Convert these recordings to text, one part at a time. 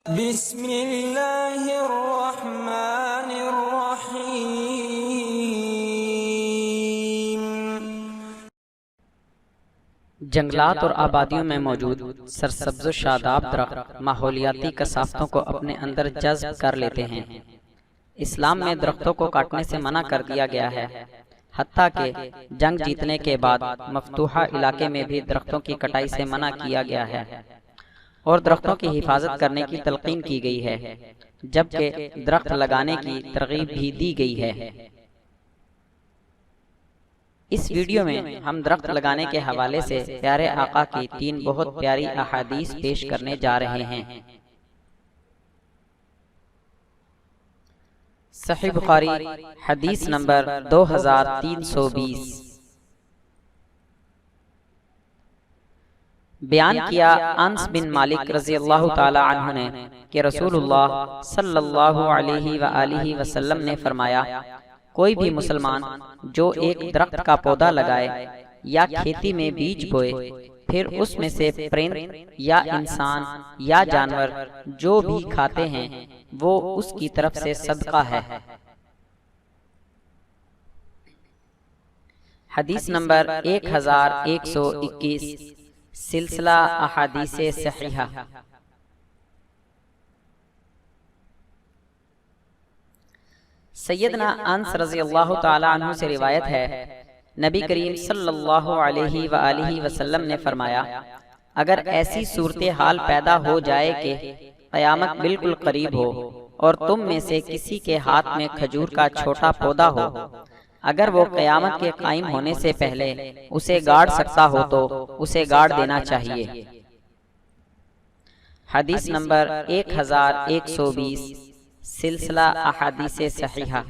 بسم اللہ الرحمن الرحیم۔ جنگلات اور آبادیوں میں موجود سرسبز و شاداب درخت ماحولیاتی کثافتوں کو اپنے اندر جذب کر لیتے ہیں۔ اسلام میں درختوں کو کاٹنے سے منع کر دیا گیا ہے، حتیٰ کہ جنگ جیتنے کے بعد مفتوحہ علاقے میں بھی درختوں کی کٹائی سے منع کیا گیا ہے اور درختوں کی حفاظت کرنے کی تلقین کی گئی ہے، جبکہ درخت لگانے کی ترغیب بھی دی گئی ہے۔ اس ویڈیو میں ہم درخت لگانے کے حوالے سے پیارے آقا کی 3 بہت پیاری احادیث پیش کرنے جا رہے ہیں۔ صحیح بخاری حدیث نمبر 2320۔ بیان کیا انس بن مالک رضی اللہ تعالی عنہ نے کہ رسول اللہ صلی اللہ علیہ وآلہ وسلم نے فرمایا، کوئی بھی مسلمان جو ایک درخت کا پودا لگائے یا کھیتی میں بیج بوئے، پھر اس میں سے پرند یا انسان یا جانور جو بھی کھاتے ہیں وہ اس کی طرف سے صدقہ ہے۔ حدیث نمبر 1121، سلسلہ احادیث صحیحہ۔ سیدنا انس رضی اللہ تعالی عنہ سے روایت ہے، نبی کریم صلی اللہ علیہ وآلہ وسلم نے فرمایا، اگر ایسی صورتحال پیدا ہو جائے کہ قیامت بالکل قریب ہو اور تم میں سے کسی کے ہاتھ میں کھجور کا چھوٹا پودا ہو، اگر وہ قیامت کے قائم ہونے سے پہلے اسے گاڑ سکتا ہو تو اسے گاڑ دینا چاہیے۔ حدیث نمبر 1120، سلسلہ احادیث صحیحہ۔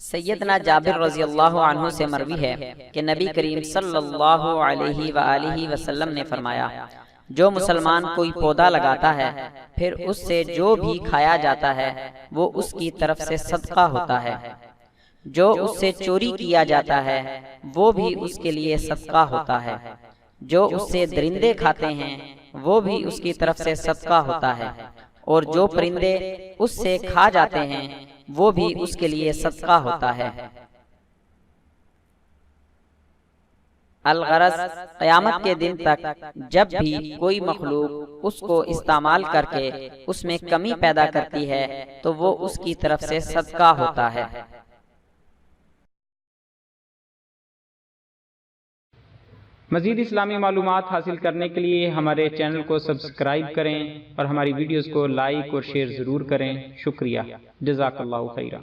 سیدنا جابر رضی اللہ عنہ سے مروی ہے کہ نبی کریم صلی اللہ علیہ وآلہ وسلم نے فرمایا، جو مسلمان کوئی پودا لگاتا ہے پھر اس سے جو بھی کھایا جاتا ہے وہ اس کی طرف سے صدقہ ہوتا ہے، جو اس سے چوری کیا جاتا ہے وہ بھی اس کے لیے صدقہ ہوتا ہے، جو اس سے درندے کھاتے ہیں وہ بھی اس کی طرف سے صدقہ ہوتا ہے، اور جو پرندے اس سے کھا جاتے ہیں وہ بھی اس کے لیے صدقہ ہوتا ہے۔ الغرض قیامت کے دن تک جب بھی کوئی مخلوق اس کو استعمال کر کے اس میں کمی پیدا کرتی ہے تو وہ اس کی طرف سے صدقہ ہوتا ہے۔ مزید اسلامی معلومات حاصل کرنے کے لیے ہمارے چینل کو سبسکرائب کریں اور ہماری ویڈیوز کو لائک اور شیئر ضرور کریں۔ شکریہ، جزاک اللہ خیرہ۔